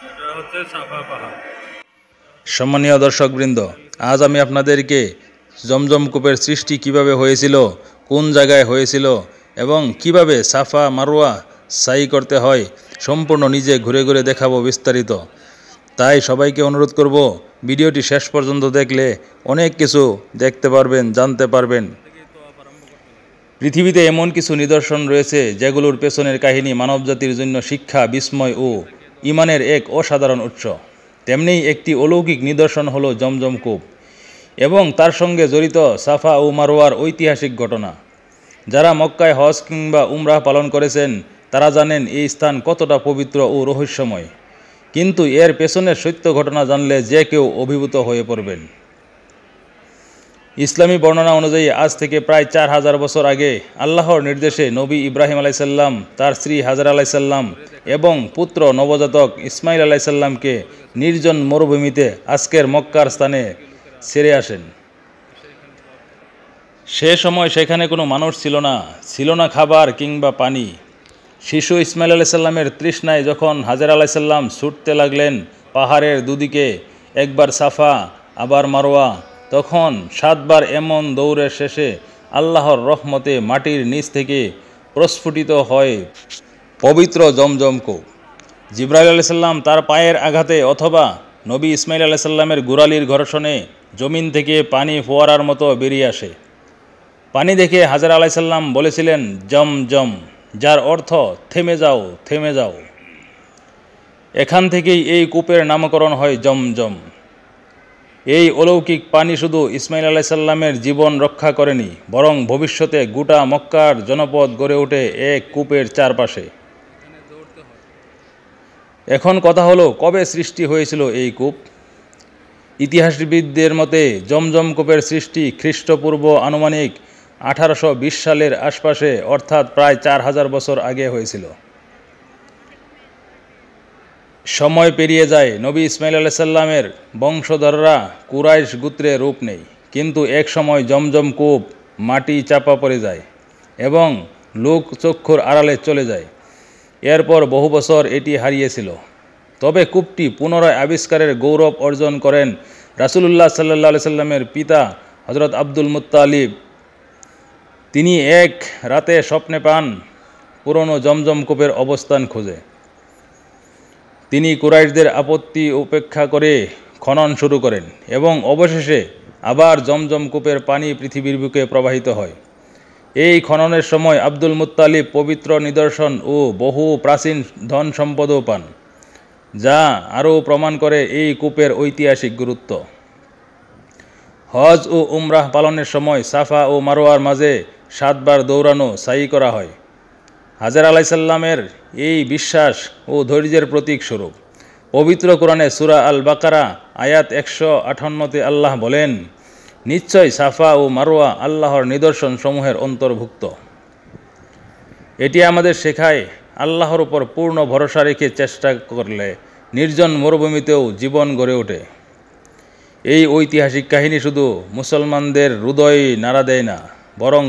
এটা হচ্ছে সাফা পাহাড়। সম্মানীয় দর্শকবৃন্দ, আজ আমি আপনাদেরকে জমজম কূপের সৃষ্টি কিভাবে হয়েছিল, কোন জায়গায় হয়েছিল এবং কিভাবে সাফা মারওয়া সাই করতে হয় সম্পূর্ণ নিজে ঘুরে ঘুরে দেখাবো বিস্তারিত। তাই সবাইকে অনুরোধ করব, ভিডিওটি শেষ পর্যন্ত দেখলে অনেক কিছু দেখতে পারবেন, জানতে পারবেন। পৃথিবীতে এমন কিছু নিদর্শন রয়েছে যেগুলোর পেছনের কাহিনী মানবজাতির জন্য শিক্ষা, বিস্ময় ও ইমানের এক অসাধারণ উৎস। তেমনি একটি অলৌকিক নিদর্শন হলো জমজম কূপ এবং তার সঙ্গে জড়িত সাফা ও মারওয়ার ঐতিহাসিক ঘটনা। যারা মক্কায় হজ কিংবা উমরাহ পালন করেছেন তারা জানেন এই স্থান কতটা পবিত্র ও রহস্যময়, কিন্তু এর পেছনের সত্য ঘটনা জানলে যে কেউ অভিভূত হয়ে পড়বেন। ইসলামী বর্ণনা অনুযায়ী আজ থেকে প্রায় 4000 বছর আগে আল্লাহর নির্দেশে নবী ইব্রাহিম আলাইসাল্লাম তার স্ত্রী হাজার আলাইসাল্লাম এবং পুত্র নবজাতক ইসমাইল আলাইসাল্লামকে নির্জন মরুভূমিতে আজকের মক্কার স্থানে ছেড়ে আসেন। সে সময় সেখানে কোনো মানুষ ছিল না খাবার কিংবা পানি। শিশু ইসমাইল আলাইসাল্লামের তৃষ্ণায় যখন হাজার আলাইসাল্লাম ছুটতে লাগলেন পাহাড়ের দুদিকে, একবার সাফা আবার মারওয়া, তখন 7 বার এমন দৌড়ের শেষে আল্লাহর রহমতে মাটির নিচ থেকে প্রস্ফুটিত হয় পবিত্র জমজম কূপ। জিবরাইল আলাইসাল্লাম তার পায়ের আঘাতে অথবা নবী ইসমাইল আলাইসাল্লামের গোড়ালির ঘর্ষণে জমিন থেকে পানি ফোয়ারার মতো বেরিয়ে আসে। পানি দেখে হাজার আলাইসাল্লাম বলেছিলেন জম জম, যার অর্থ থেমে যাও, থেমে যাও। এখান থেকেই এই কূপের নামকরণ হয় জমজম। এই অলৌকিক পানি শুধু ইসমাইল আলাইসাল্লামের জীবন রক্ষা করেনি, বরং ভবিষ্যতে গোটা মক্কার জনপদ গড়ে ওঠে এক কূপের চারপাশে। এখন কথা হলো, কবে সৃষ্টি হয়েছিল এই কূপ? ইতিহাসবিদদের মতে জমজম কূপের সৃষ্টি খ্রিস্টপূর্ব আনুমানিক 1820 সালের আশপাশে, অর্থাৎ প্রায় 4000 বছর আগে হয়েছিল। সময় পেরিয়ে যায়, নবী ইসমাইল আলাইসাল্লামের বংশধররা কুরাইশ গোত্রে রূপ নেয়, কিন্তু এক সময় জমজম কূপ মাটি চাপা পড়ে যায় এবং লোক চক্ষুর আড়ালে চলে যায়। এরপর বহু বছর এটি হারিয়েছিল। তবে কূপটি পুনরায় আবিষ্কারের গৌরব অর্জন করেন রাসূলুল্লাহ সাল্লাল্লাহু আলাইহি সাল্লামের পিতা হযরত আব্দুল মুত্তালিব। তিনি এক রাতে স্বপ্নে পান পুরনো জমজম কূপের অবস্থান খুঁজে। তিনি কুরাইশদের আপত্তি উপেক্ষা করে খনন শুরু করেন এবং অবশেষে আবার জমজম কূপের পানি পৃথিবীর বুকে প্রবাহিত হয়। এই খননের সময় আব্দুল মুত্তালিব পবিত্র নিদর্শন ও বহু প্রাচীন ধন সম্পদও পান, যা আরও প্রমাণ করে এই কূপের ঐতিহাসিক গুরুত্ব। হজ ও উমরাহ পালনের সময় সাফা ও মারওয়ার মাঝে 7 বার দৌড়ানো সাই করা হয়। হাজার আলাইসাল্লামের এই বিশ্বাস ও ধৈর্যের প্রতীক স্বরূপ পবিত্র কোরআনে সূরা আল বাকারা আয়াত 158-তে আল্লাহ বলেন, নিশ্চয় সাফা ও মারওয়া আল্লাহর নিদর্শন সমূহের অন্তর্ভুক্ত। এটি আমাদের শেখায়, আল্লাহর উপর পূর্ণ ভরসা রেখে চেষ্টা করলে নির্জন মরুভূমিতেও জীবন গড়ে ওঠে। এই ঐতিহাসিক কাহিনী শুধু মুসলমানদের হৃদয় নাড়া দেয় না, বরং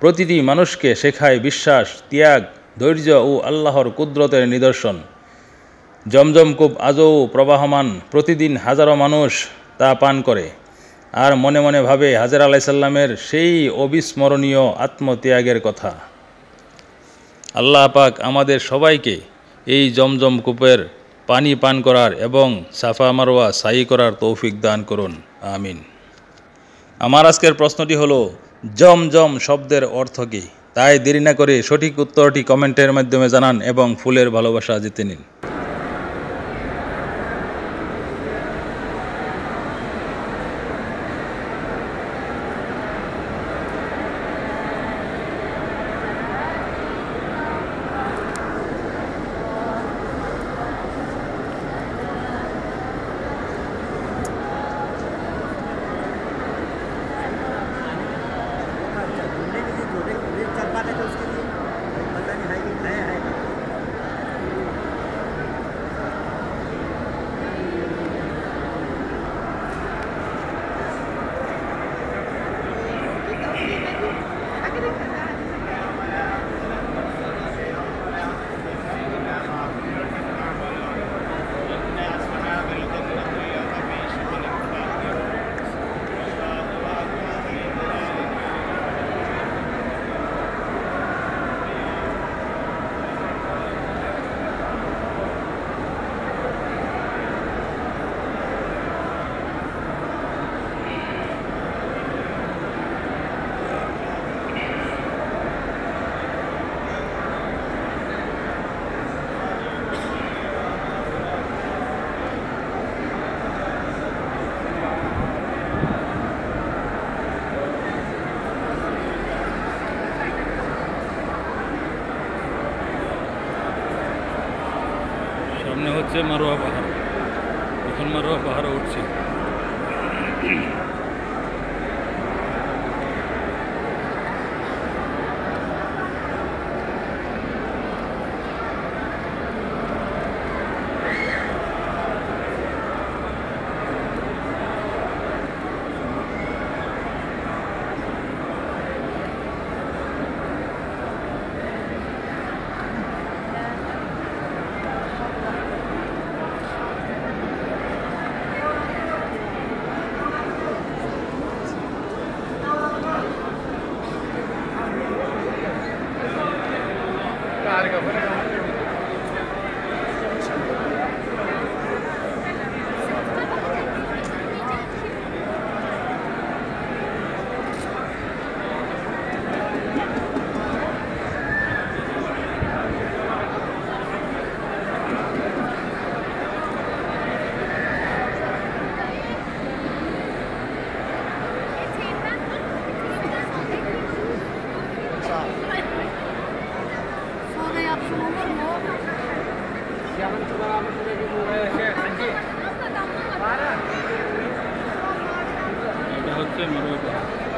প্রতিটি মানুষকে শেখায় বিশ্বাস, ত্যাগ, ধৈর্য ও আল্লাহর কুদরতের নিদর্শন। জমজম কূপ আজও প্রবাহমান, প্রতিদিন হাজারো মানুষ তা পান করে আর মনে মনে ভাবে হাজার আলাইসাল্লামের সেই অবিস্মরণীয় আত্মত্যাগের কথা। আল্লাহ পাক আমাদের সবাইকে এই জমজম কূপের পানি পান করার এবং সাফা মারওয়া সাই করার তৌফিক দান করুন, আমিন। আমার আজকের প্রশ্নটি হলো, জমজম শব্দের অর্থ কী? তাই দেরি না করে সঠিক উত্তরটি কমেন্টের মাধ্যমে জানান এবং ফুলের ভালোবাসা জিতে নিন। সামনে হচ্ছে মারোয়া পাহাড়। এখন মারোয়া পাহাড়ে উঠছি। Sonra yapsın olur mu? এটা হচ্ছে মারোয়া পাহাড়।